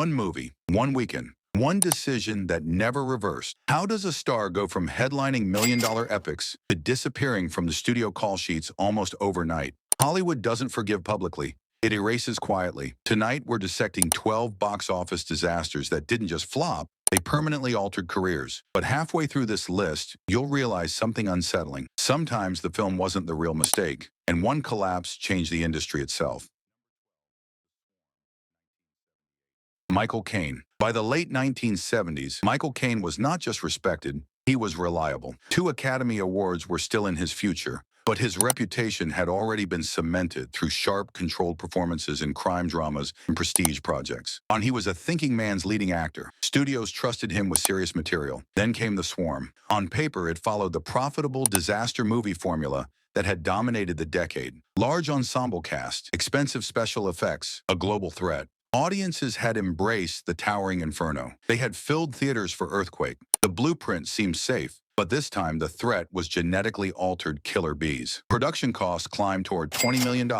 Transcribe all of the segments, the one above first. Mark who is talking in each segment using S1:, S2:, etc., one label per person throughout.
S1: One movie, one weekend, one decision that never reversed. How does a star go from headlining million-dollar epics to disappearing from the studio call sheets almost overnight? Hollywood doesn't forgive publicly. It erases quietly. Tonight, we're dissecting 12 box office disasters that didn't just flop, they permanently altered careers. But halfway through this list, you'll realize something unsettling. Sometimes the film wasn't the real mistake, and one collapse changed the industry itself. Michael Caine. By the late 1970s, Michael Caine was not just respected, he was reliable. 2 Academy Awards were still in his future, but his reputation had already been cemented through sharp, controlled performances in crime dramas and prestige projects. And he was a thinking man's leading actor. Studios trusted him with serious material. Then came The Swarm. On paper, it followed the profitable disaster movie formula that had dominated the decade. Large ensemble cast, expensive special effects, a global threat. Audiences had embraced the towering inferno. They had filled theaters for Earthquake. The blueprint seemed safe, but this time the threat was genetically altered killer bees. Production costs climbed toward $20 million,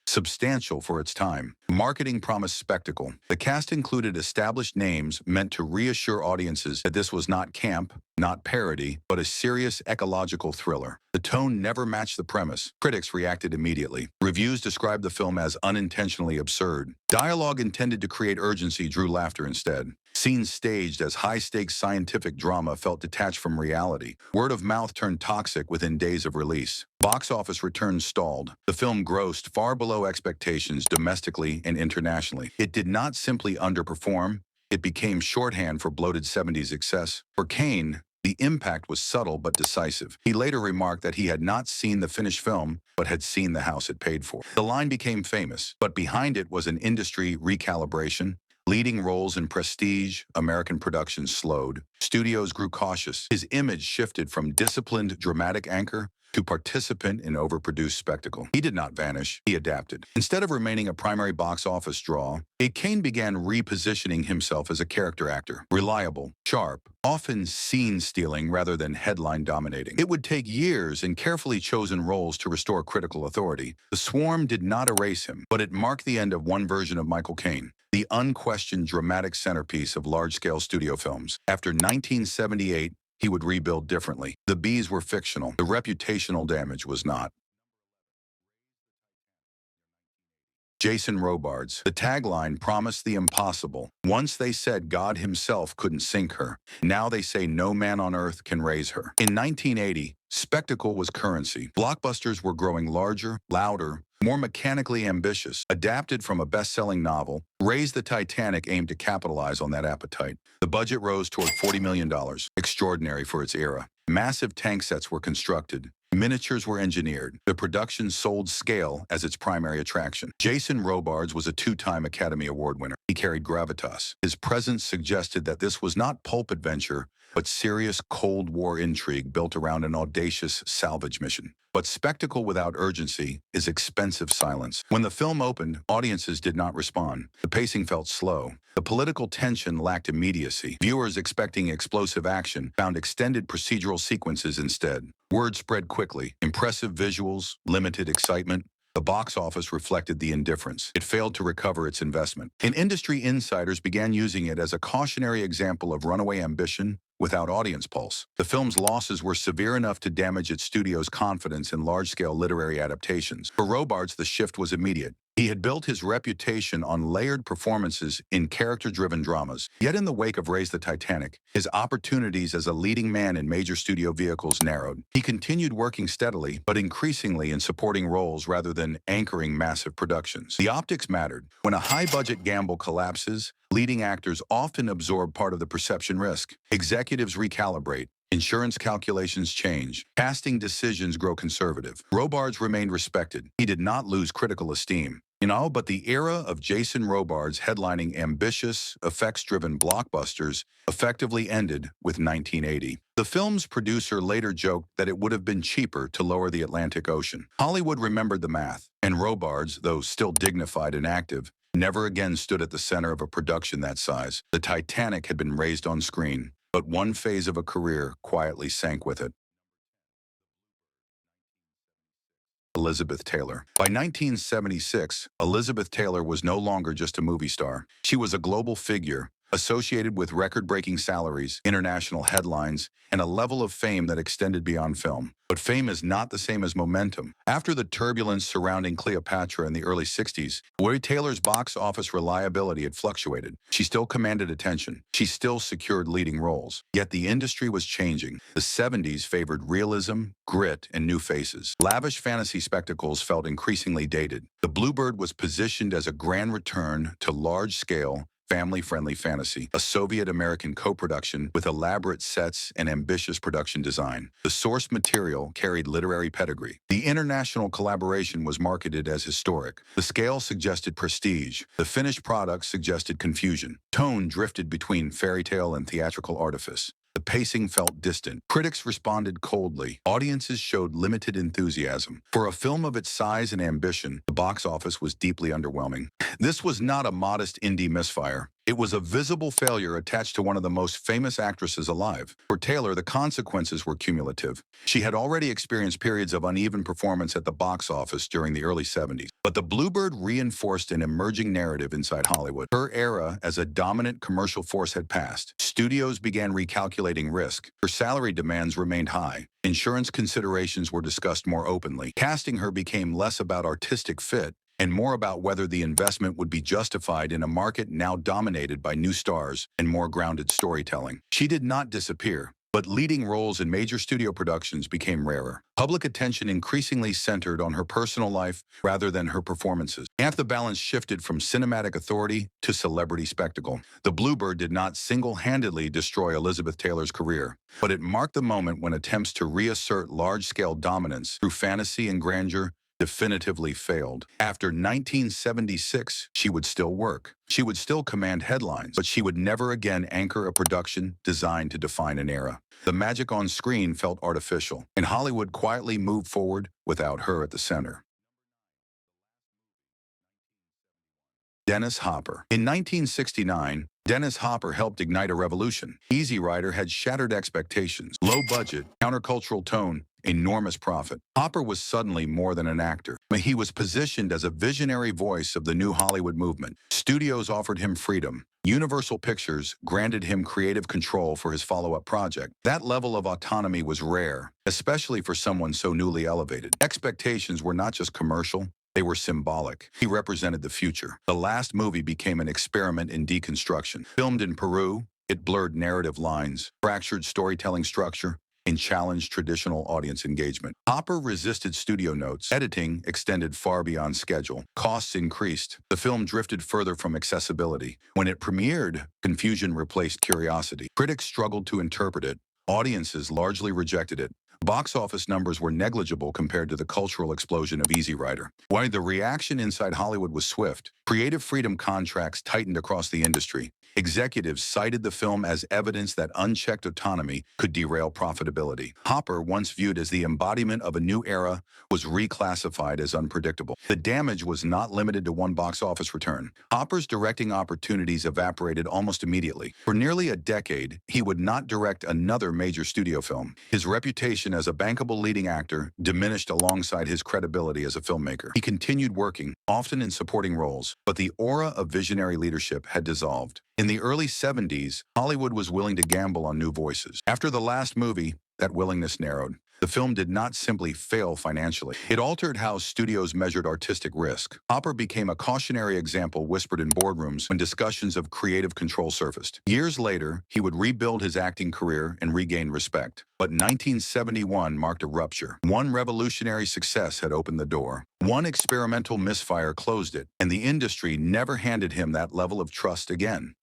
S1: substantial for its time. Marketing promised spectacle. The cast included established names meant to reassure audiences that this was not camp, not parody, but a serious ecological thriller. The tone never matched the premise. Critics reacted immediately. Reviews described the film as unintentionally absurd. Dialogue intended to create urgency drew laughter instead. Scenes staged as high-stakes scientific drama felt detached from reality. Word of mouth turned toxic within days of release. Box office returns stalled. The film grossed far below expectations domestically and internationally. It did not simply underperform. It became shorthand for bloated 70s excess. For Caine, the impact was subtle but decisive. He later remarked that he had not seen the finished film, but had seen the house it paid for. The line became famous, but behind it was an industry recalibration. Leading roles in prestige, American productions slowed. Studios grew cautious. His image shifted from disciplined dramatic anchor to participant in overproduced spectacle. He did not vanish, he adapted. Instead of remaining a primary box office draw, Caine began repositioning himself as a character actor, reliable, sharp, often scene-stealing rather than headline-dominating. It would take years and carefully chosen roles to restore critical authority. The Swarm did not erase him, but it marked the end of one version of Michael Caine, the unquestioned dramatic centerpiece of large-scale studio films. After 1978, he would rebuild differently. The bees were fictional. The reputational damage was not. Jason Robards. The tagline promised the impossible. Once they said God himself couldn't sink her. Now they say no man on earth can raise her. In 1980, spectacle was currency. Blockbusters were growing larger, louder, more mechanically ambitious. Adapted from a best-selling novel, Raise the Titanic aimed to capitalize on that appetite. The budget rose toward $40 million, extraordinary for its era. Massive tank sets were constructed. Miniatures were engineered. The production sold scale as its primary attraction. Jason Robards was a 2-time Academy Award winner. He carried gravitas. His presence suggested that this was not pulp adventure, but serious Cold War intrigue built around an audacious salvage mission. But spectacle without urgency is expensive silence. When the film opened, audiences did not respond. The pacing felt slow. The political tension lacked immediacy. Viewers expecting explosive action found extended procedural sequences instead. Word spread quickly. Impressive visuals, limited excitement. The box office reflected the indifference. It failed to recover its investment. And industry insiders began using it as a cautionary example of runaway ambition without audience pulse. The film's losses were severe enough to damage its studio's confidence in large-scale literary adaptations. For Robards, the shift was immediate. He had built his reputation on layered performances in character-driven dramas. Yet in the wake of Raise the Titanic, his opportunities as a leading man in major studio vehicles narrowed. He continued working steadily, but increasingly in supporting roles rather than anchoring massive productions. The optics mattered. When a high-budget gamble collapses, leading actors often absorb part of the perception risk. Executives recalibrate. Insurance calculations change. Casting decisions grow conservative. Robards remained respected. He did not lose critical esteem. But the era of Jason Robards headlining ambitious, effects-driven blockbusters effectively ended with 1980. The film's producer later joked that it would have been cheaper to lower the Atlantic Ocean. Hollywood remembered the math, and Robards, though still dignified and active, never again stood at the center of a production that size. The Titanic had been raised on screen, but one phase of a career quietly sank with it. Elizabeth Taylor. By 1976, Elizabeth Taylor was no longer just a movie star. She was a global figure, associated with record-breaking salaries, international headlines, and a level of fame that extended beyond film. But fame is not the same as momentum. After the turbulence surrounding Cleopatra in the early 60s, where Taylor's box office reliability had fluctuated, she still commanded attention. She still secured leading roles. Yet the industry was changing. The 70s favored realism, grit, and new faces. Lavish fantasy spectacles felt increasingly dated. The Bluebird was positioned as a grand return to large-scale, family-friendly fantasy, a Soviet-American co-production with elaborate sets and ambitious production design. The source material carried literary pedigree. The international collaboration was marketed as historic. The scale suggested prestige. The finished product suggested confusion. Tone drifted between fairy tale and theatrical artifice. The pacing felt distant. Critics responded coldly. Audiences showed limited enthusiasm. For a film of its size and ambition, the box office was deeply underwhelming. This was not a modest indie misfire. It was a visible failure attached to one of the most famous actresses alive. For Taylor, the consequences were cumulative. She had already experienced periods of uneven performance at the box office during the early 70s. But the Bluebird reinforced an emerging narrative inside Hollywood. Her era as a dominant commercial force had passed. Studios began recalculating risk. Her salary demands remained high. Insurance considerations were discussed more openly. Casting her became less about artistic fit and more about whether the investment would be justified in a market now dominated by new stars and more grounded storytelling. She did not disappear, but leading roles in major studio productions became rarer. Public attention increasingly centered on her personal life rather than her performances. And the balance shifted from cinematic authority to celebrity spectacle. The Bluebird did not single-handedly destroy Elizabeth Taylor's career, but it marked the moment when attempts to reassert large-scale dominance through fantasy and grandeur definitively failed. After 1976, she would still work. She would still command headlines, but she would never again anchor a production designed to define an era. The magic on screen felt artificial, and Hollywood quietly moved forward without her at the center. Dennis Hopper. In 1969, Dennis Hopper helped ignite a revolution. Easy Rider had shattered expectations. Low budget, countercultural tone, enormous profit. Hopper was suddenly more than an actor. He was positioned as a visionary voice of the new Hollywood movement. Studios offered him freedom. Universal Pictures granted him creative control for his follow-up project. That level of autonomy was rare, especially for someone so newly elevated. Expectations were not just commercial, they were symbolic. He represented the future. The last movie became an experiment in deconstruction. Filmed in Peru, it blurred narrative lines, fractured storytelling structure, and challenged traditional audience engagement. Hopper resisted studio notes. Editing extended far beyond schedule. Costs increased. The film drifted further from accessibility. When it premiered, confusion replaced curiosity. Critics struggled to interpret it. Audiences largely rejected it. Box office numbers were negligible compared to the cultural explosion of Easy Rider. While the reaction inside Hollywood was swift, creative freedom contracts tightened across the industry. Executives cited the film as evidence that unchecked autonomy could derail profitability. Hopper, once viewed as the embodiment of a new era, was reclassified as unpredictable. The damage was not limited to one box office return. Hopper's directing opportunities evaporated almost immediately. For nearly a decade, he would not direct another major studio film. His reputation as a bankable leading actor diminished alongside his credibility as a filmmaker. He continued working, often in supporting roles, but the aura of visionary leadership had dissolved. In the early 70s, Hollywood was willing to gamble on new voices. After the last movie, that willingness narrowed. The film did not simply fail financially. It altered how studios measured artistic risk. Hopper became a cautionary example whispered in boardrooms when discussions of creative control surfaced. Years later, he would rebuild his acting career and regain respect. But 1971 marked a rupture. One revolutionary success had opened the door. One experimental misfire closed it, and the industry never handed him that level of trust again.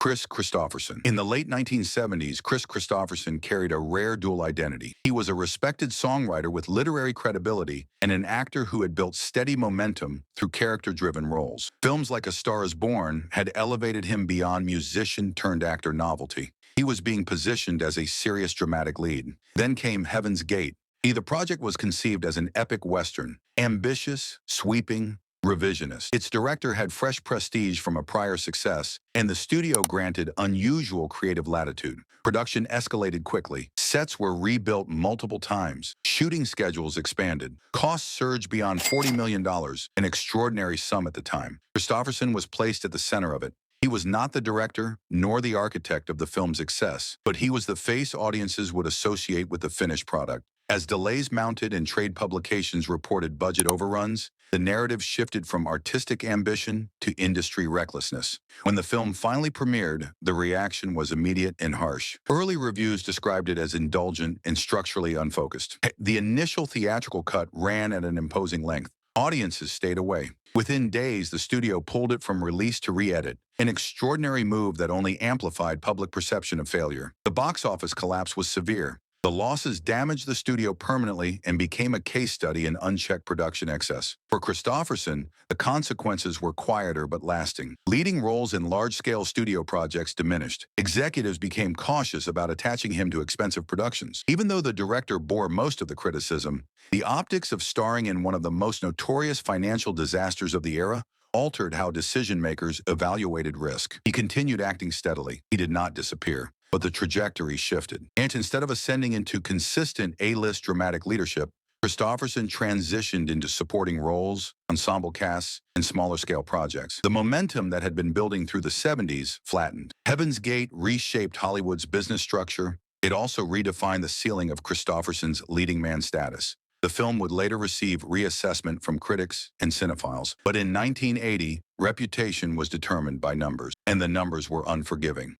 S1: Kris Kristofferson. In the late 1970s, Kris Kristofferson carried a rare dual identity. He was a respected songwriter with literary credibility and an actor who had built steady momentum through character-driven roles. Films like A Star is Born had elevated him beyond musician-turned-actor novelty. He was being positioned as a serious dramatic lead. Then came Heaven's Gate. The project was conceived as an epic western, ambitious, sweeping, revisionist. Its director had fresh prestige from a prior success, and the studio granted unusual creative latitude. Production escalated quickly. Sets were rebuilt multiple times. Shooting schedules expanded. Costs surged beyond $40 million, an extraordinary sum at the time. Kristofferson was placed at the center of it. He was not the director nor the architect of the film's success, but he was the face audiences would associate with the finished product. As delays mounted and trade publications reported budget overruns, the narrative shifted from artistic ambition to industry recklessness. When the film finally premiered, the reaction was immediate and harsh. Early reviews described it as indulgent and structurally unfocused. The initial theatrical cut ran at an imposing length. Audiences stayed away. Within days, the studio pulled it from release to re-edit, an extraordinary move that only amplified public perception of failure. The box office collapse was severe. The losses damaged the studio permanently and became a case study in unchecked production excess. For Kristofferson, the consequences were quieter but lasting. Leading roles in large-scale studio projects diminished. Executives became cautious about attaching him to expensive productions. Even though the director bore most of the criticism, the optics of starring in one of the most notorious financial disasters of the era altered how decision-makers evaluated risk. He continued acting steadily. He did not disappear. But the trajectory shifted. And instead of ascending into consistent A-list dramatic leadership, Kristofferson transitioned into supporting roles, ensemble casts, and smaller-scale projects. The momentum that had been building through the 70s flattened. Heaven's Gate reshaped Hollywood's business structure. It also redefined the ceiling of Kristofferson's leading man status. The film would later receive reassessment from critics and cinephiles. But in 1980, reputation was determined by numbers, and the numbers were unforgiving.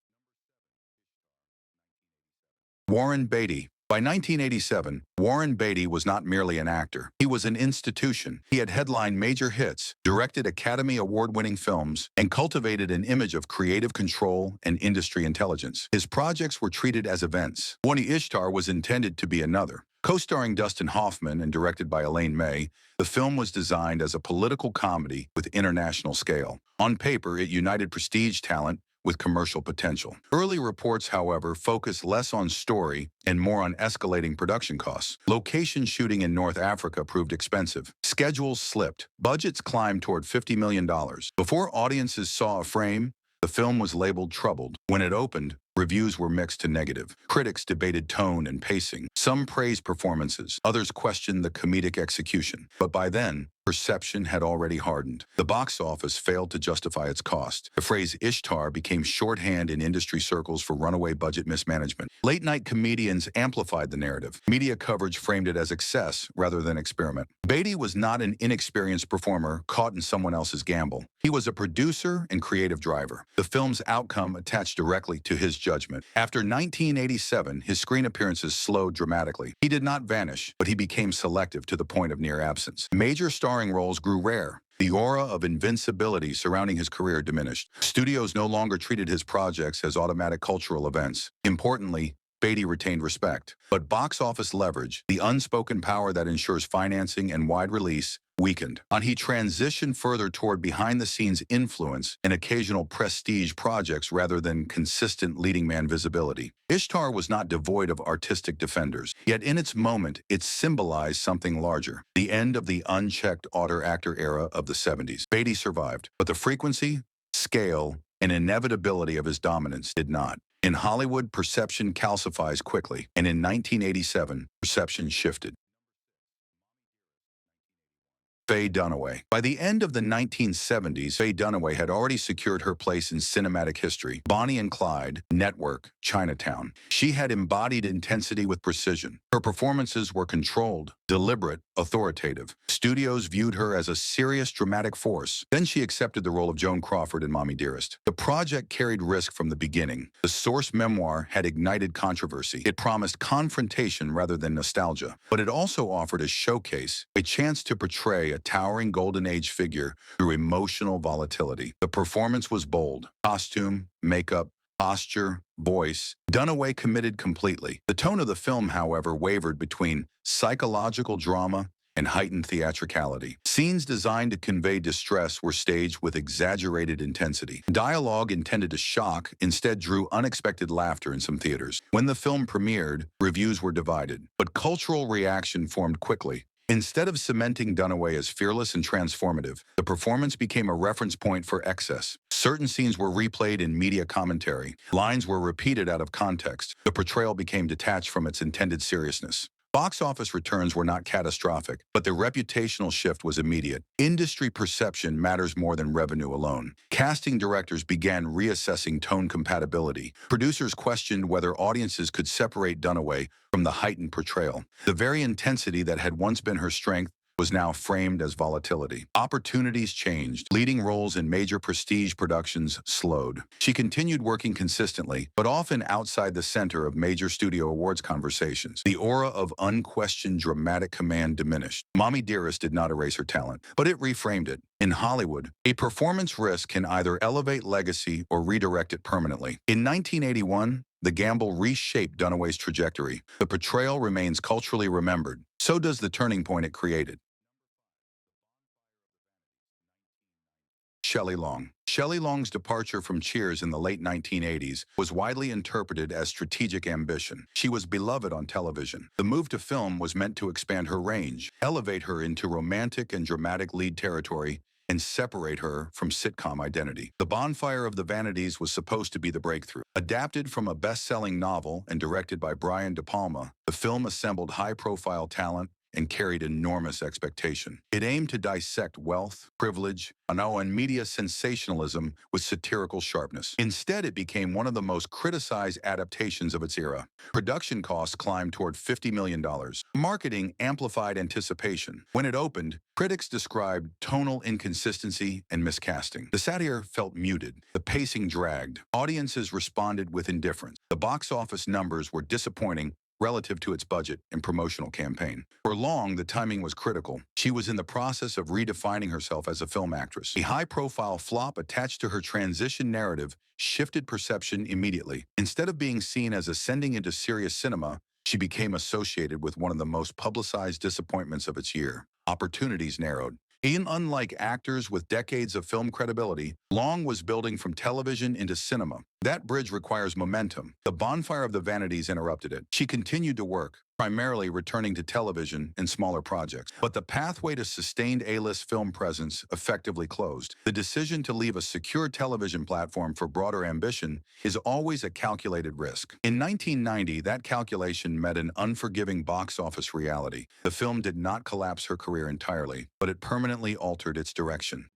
S1: Warren Beatty. By 1987, Warren Beatty was not merely an actor. He was an institution. He had headlined major hits, directed Academy Award-winning films, and cultivated an image of creative control and industry intelligence. His projects were treated as events. One Ishtar was intended to be another. Co-starring Dustin Hoffman and directed by Elaine May, the film was designed as a political comedy with international scale. On paper, it united prestige talent with commercial potential. Early reports, however, focused less on story and more on escalating production costs. Location shooting in North Africa proved expensive. Schedules slipped. Budgets climbed toward $50 million. Before audiences saw a frame, the film was labeled troubled. When it opened, reviews were mixed to negative. Critics debated tone and pacing. Some praised performances, others questioned the comedic execution. But by then, perception had already hardened. The box office failed to justify its cost. The phrase Ishtar became shorthand in industry circles for runaway budget mismanagement. Late-night comedians amplified the narrative. Media coverage framed it as excess rather than experiment. Beatty was not an inexperienced performer caught in someone else's gamble. He was a producer and creative driver. The film's outcome attached directly to his judgment. After 1987, his screen appearances slowed dramatically. He did not vanish, but he became selective to the point of near absence. Major starring roles grew rare. The aura of invincibility surrounding his career diminished. Studios no longer treated his projects as automatic cultural events. Importantly, Beatty retained respect. But box office leverage, the unspoken power that ensures financing and wide release, weakened. And he transitioned further toward behind-the-scenes influence and occasional prestige projects rather than consistent leading man visibility. Ishtar was not devoid of artistic defenders, yet in its moment, it symbolized something larger, the end of the unchecked actor era of the 70s. Beatty survived, but the frequency, scale, and inevitability of his dominance did not. In Hollywood, perception calcifies quickly, and in 1987, perception shifted. Faye Dunaway. By the end of the 1970s, Faye Dunaway had already secured her place in cinematic history. Bonnie and Clyde, Network, Chinatown. She had embodied intensity with precision. Her performances were controlled, deliberate, authoritative. Studios viewed her as a serious dramatic force. Then she accepted the role of Joan Crawford in Mommy Dearest. The project carried risk from the beginning. The source memoir had ignited controversy. It promised confrontation rather than nostalgia. But it also offered a showcase, a chance to portray a towering golden age figure through emotional volatility. The performance was bold. Costume, makeup, posture, voice. Dunaway committed completely. The tone of the film, however, wavered between psychological drama and heightened theatricality. Scenes designed to convey distress were staged with exaggerated intensity. Dialogue intended to shock instead drew unexpected laughter in some theaters. When the film premiered, reviews were divided, but cultural reaction formed quickly. Instead of cementing Dunaway as fearless and transformative, the performance became a reference point for excess. Certain scenes were replayed in media commentary. Lines were repeated out of context. The portrayal became detached from its intended seriousness. Box office returns were not catastrophic, but the reputational shift was immediate. Industry perception matters more than revenue alone. Casting directors began reassessing tone compatibility. Producers questioned whether audiences could separate Dunaway from the heightened portrayal. The very intensity that had once been her strength was now framed as volatility. Opportunities changed. Leading roles in major prestige productions slowed. She continued working consistently, but often outside the center of major studio awards conversations. The aura of unquestioned dramatic command diminished. Mommy Dearest did not erase her talent, but it reframed it. In Hollywood, a performance risk can either elevate legacy or redirect it permanently. In 1981, the gamble reshaped Dunaway's trajectory. The portrayal remains culturally remembered. So does the turning point it created. Shelley Long. Shelley Long's departure from Cheers in the late 1980s was widely interpreted as strategic ambition. She was beloved on television. The move to film was meant to expand her range, elevate her into romantic and dramatic lead territory, and separate her from sitcom identity. The Bonfire of the Vanities was supposed to be the breakthrough. Adapted from a best-selling novel and directed by Brian De Palma, the film assembled high-profile talent and carried enormous expectation. It aimed to dissect wealth, privilege, and media sensationalism with satirical sharpness. Instead, it became one of the most criticized adaptations of its era. Production costs climbed toward $50 million. Marketing amplified anticipation. When it opened, critics described tonal inconsistency and miscasting. The satire felt muted. The pacing dragged. Audiences responded with indifference. The box office numbers were disappointing relative to its budget and promotional campaign. For Long, the timing was critical. She was in the process of redefining herself as a film actress. A high-profile flop attached to her transition narrative shifted perception immediately. Instead of being seen as ascending into serious cinema, she became associated with one of the most publicized disappointments of its year. Opportunities narrowed. Unlike actors with decades of film credibility, Long was building from television into cinema. That bridge requires momentum. The Bonfire of the Vanities interrupted it. She continued to work, primarily returning to television and smaller projects. But the pathway to sustained A-list film presence effectively closed. The decision to leave a secure television platform for broader ambition is always a calculated risk. In 1990, that calculation met an unforgiving box office reality. The film did not collapse her career entirely, but it permanently altered its direction.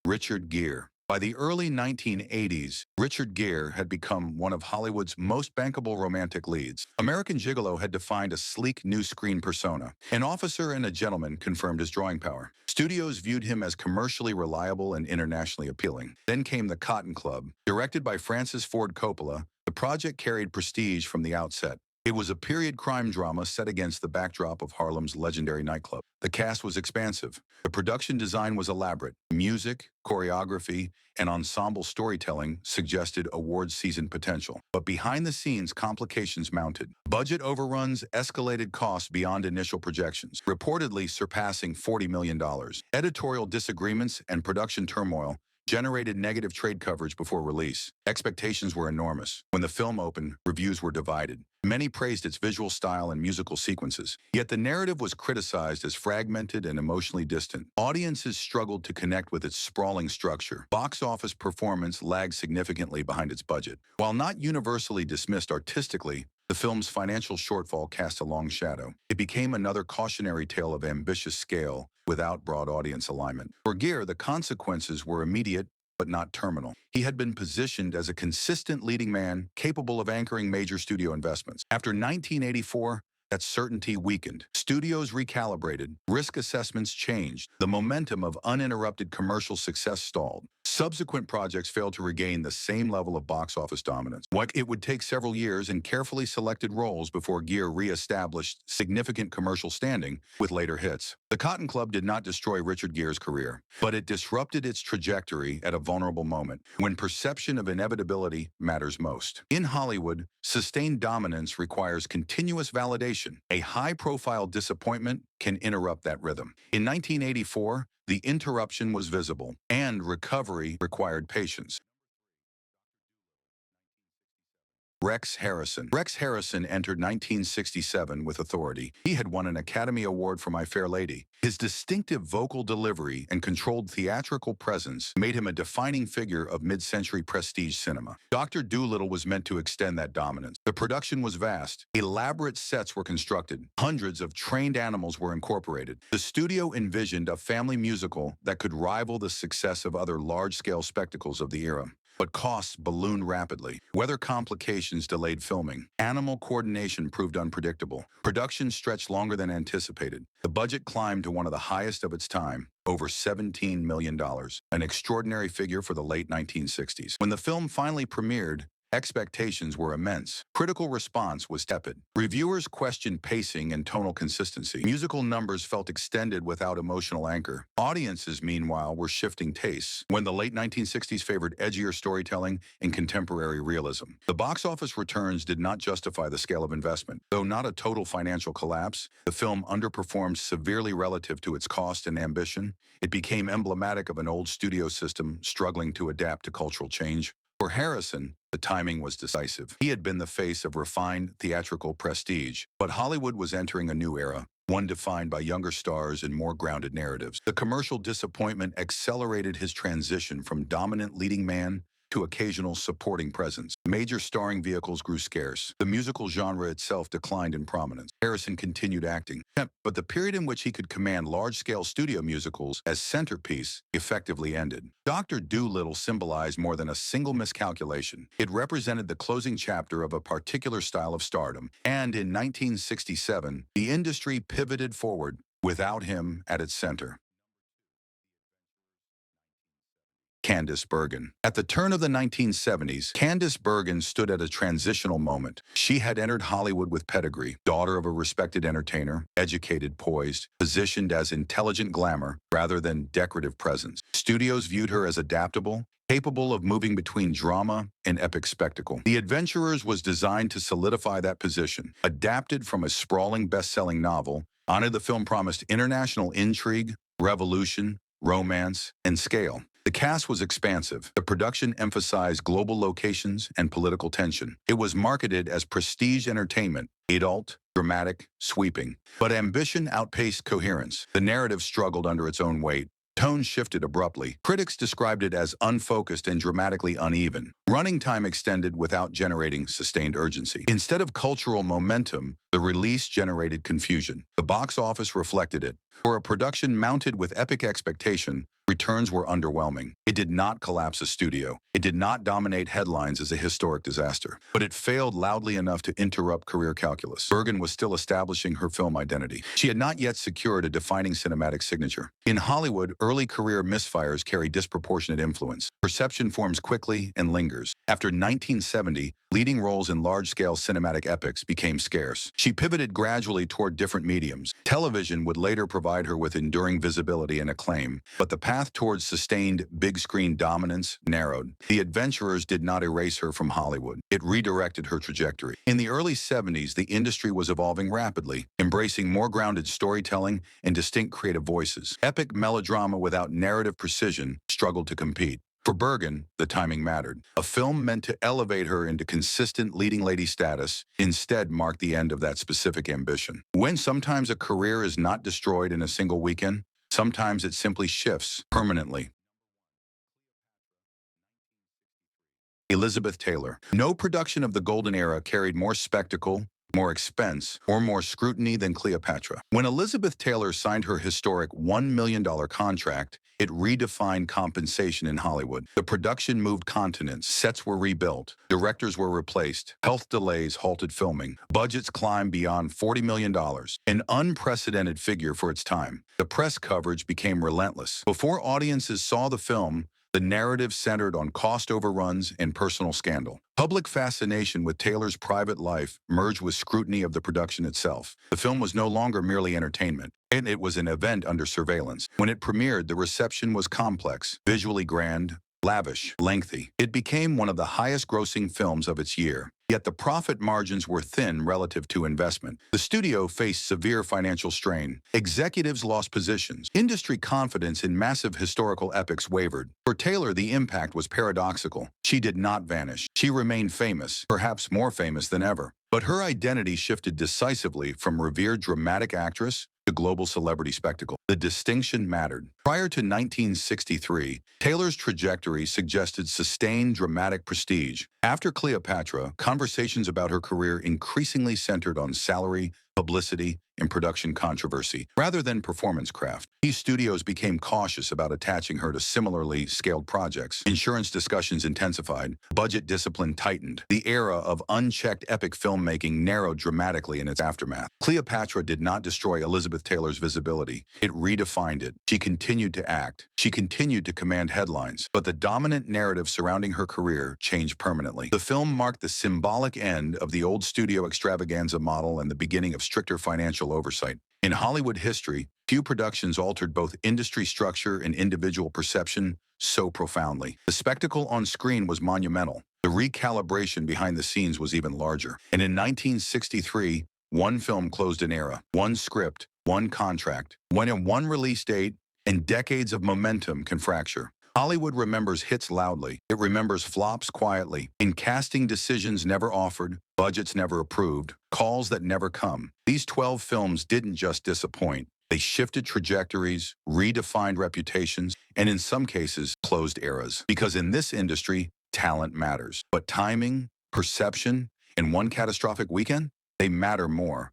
S1: Richard Gere. By the early 1980s, Richard Gere had become one of Hollywood's most bankable romantic leads. American Gigolo had defined a sleek new screen persona. An officer and a gentleman confirmed his drawing power. Studios viewed him as commercially reliable and internationally appealing. Then came The Cotton Club. Directed by Francis Ford Coppola, the project carried prestige from the outset. It was a period crime drama set against the backdrop of Harlem's legendary nightclub. The cast was expansive. The production design was elaborate. Music, choreography, and ensemble storytelling suggested award season potential. But behind the scenes, complications mounted. Budget overruns escalated costs beyond initial projections, reportedly surpassing $40 million. Editorial disagreements and production turmoil generated negative trade coverage before release. Expectations were enormous. When the film opened, reviews were divided. Many praised its visual style and musical sequences. Yet the narrative was criticized as fragmented and emotionally distant. Audiences struggled to connect with its sprawling structure. Box office performance lagged significantly behind its budget. While not universally dismissed artistically, the film's financial shortfall cast a long shadow. It became another cautionary tale of ambitious scale without broad audience alignment. For Gere, the consequences were immediate but not terminal. He had been positioned as a consistent leading man capable of anchoring major studio investments. After 1984, that certainty weakened. Studios recalibrated. Risk assessments changed. The momentum of uninterrupted commercial success stalled. Subsequent projects failed to regain the same level of box office dominance. It would take several years and carefully selected roles before Gere re-established significant commercial standing with later hits. The Cotton Club did not destroy Richard Gere's career, but it disrupted its trajectory at a vulnerable moment, when perception of inevitability matters most. In Hollywood, sustained dominance requires continuous validation. A high-profile disappointment can interrupt that rhythm. In 1984, the interruption was visible, and recovery required patience. Rex Harrison. Rex Harrison entered 1967 with authority. He had won an Academy Award for My Fair Lady. His distinctive vocal delivery and controlled theatrical presence made him a defining figure of mid-century prestige cinema. Dr. Doolittle was meant to extend that dominance. The production was vast. Elaborate sets were constructed. Hundreds of trained animals were incorporated. The studio envisioned a family musical that could rival the success of other large-scale spectacles of the era. But costs ballooned rapidly. Weather complications delayed filming. Animal coordination proved unpredictable. Production stretched longer than anticipated. The budget climbed to one of the highest of its time, over $17 million, an extraordinary figure for the late 1960s. When the film finally premiered, expectations were immense. Critical response was tepid. Reviewers questioned pacing and tonal consistency. Musical numbers felt extended without emotional anchor. Audiences, meanwhile, were shifting tastes when the late 1960s favored edgier storytelling and contemporary realism. The box office returns did not justify the scale of investment. Though not a total financial collapse, the film underperformed severely relative to its cost and ambition. It became emblematic of an old studio system struggling to adapt to cultural change. For Harrison, the timing was decisive. He had been the face of refined theatrical prestige, but Hollywood was entering a new era, one defined by younger stars and more grounded narratives. The commercial disappointment accelerated his transition from dominant leading man to occasional supporting presence. Major starring vehicles grew scarce. The musical genre itself declined in prominence. Harrison continued acting, but the period in which he could command large-scale studio musicals as centerpiece effectively ended. Dr. Doolittle symbolized more than a single miscalculation. It represented the closing chapter of a particular style of stardom, and in 1967, the industry pivoted forward without him at its center. Candice Bergen. At the turn of the 1970s, Candice Bergen stood at a transitional moment. She had entered Hollywood with pedigree, daughter of a respected entertainer, educated, poised, positioned as intelligent glamour rather than decorative presence. Studios viewed her as adaptable, capable of moving between drama and epic spectacle. The Adventurers was designed to solidify that position. Adapted from a sprawling best-selling novel, the film promised international intrigue, revolution, romance, and scale. The cast was expansive. The production emphasized global locations and political tension. It was marketed as prestige entertainment, adult, dramatic, sweeping. But ambition outpaced coherence. The narrative struggled under its own weight. Tone shifted abruptly. Critics described it as unfocused and dramatically uneven. Running time extended without generating sustained urgency. Instead of cultural momentum, the release generated confusion. The box office reflected it. For a production mounted with epic expectation, returns were underwhelming. It did not collapse a studio. It did not dominate headlines as a historic disaster. But it failed loudly enough to interrupt career calculus. Bergen was still establishing her film identity. She had not yet secured a defining cinematic signature. In Hollywood, early career misfires carry disproportionate influence. Perception forms quickly and lingers. After 1970, leading roles in large-scale cinematic epics became scarce. She pivoted gradually toward different mediums. Television would later provide her with enduring visibility and acclaim, but the path towards sustained big-screen dominance narrowed. The Adventurers did not erase her from Hollywood. It redirected her trajectory. In the early 70s, the industry was evolving rapidly, embracing more grounded storytelling and distinct creative voices. Epic melodrama without narrative precision struggled to compete. For Bergen, the timing mattered. A film meant to elevate her into consistent leading lady status instead marked the end of that specific ambition. When sometimes a career is not destroyed in a single weekend, sometimes it simply shifts permanently. Elizabeth Taylor. No production of the Golden Era carried more spectacle, more expense, or more scrutiny than Cleopatra. When Elizabeth Taylor signed her historic $1 million contract, it redefined compensation in Hollywood. The production moved continents, sets were rebuilt, directors were replaced, health delays halted filming, budgets climbed beyond $40 million, an unprecedented figure for its time. The press coverage became relentless. Before audiences saw the film, the narrative centered on cost overruns and personal scandal. Public fascination with Taylor's private life merged with scrutiny of the production itself. The film was no longer merely entertainment, and it was an event under surveillance. When it premiered, the reception was complex, visually grand, lavish, lengthy. It became one of the highest-grossing films of its year. Yet the profit margins were thin relative to investment. The studio faced severe financial strain. Executives lost positions. Industry confidence in massive historical epics wavered. For Taylor, the impact was paradoxical. She did not vanish. She remained famous, perhaps more famous than ever. But her identity shifted decisively from revered dramatic actress to global celebrity spectacle. The distinction mattered. Prior to 1963, Taylor's trajectory suggested sustained dramatic prestige. After Cleopatra, conversations about her career increasingly centered on salary, publicity, and production controversy, rather than performance craft. These studios became cautious about attaching her to similarly scaled projects. Insurance discussions intensified. Budget discipline tightened. The era of unchecked epic filmmaking narrowed dramatically in its aftermath. Cleopatra did not destroy Elizabeth Taylor's visibility. It redefined it. She continued to act. She continued to command headlines. But the dominant narrative surrounding her career changed permanently. The film marked the symbolic end of the old studio extravaganza model and the beginning of stricter financial oversight. In Hollywood history, few productions altered both industry structure and individual perception so profoundly. The spectacle on screen was monumental. The recalibration behind the scenes was even larger. And in 1963, one film closed an era, one script, one contract, one release date, and decades of momentum can fracture. Hollywood remembers hits loudly. It remembers flops quietly. In casting decisions never offered, budgets never approved, calls that never come. These 12 films didn't just disappoint. They shifted trajectories, redefined reputations, and in some cases, closed eras. Because in this industry, talent matters. But timing, perception, and one catastrophic weekend, they matter more.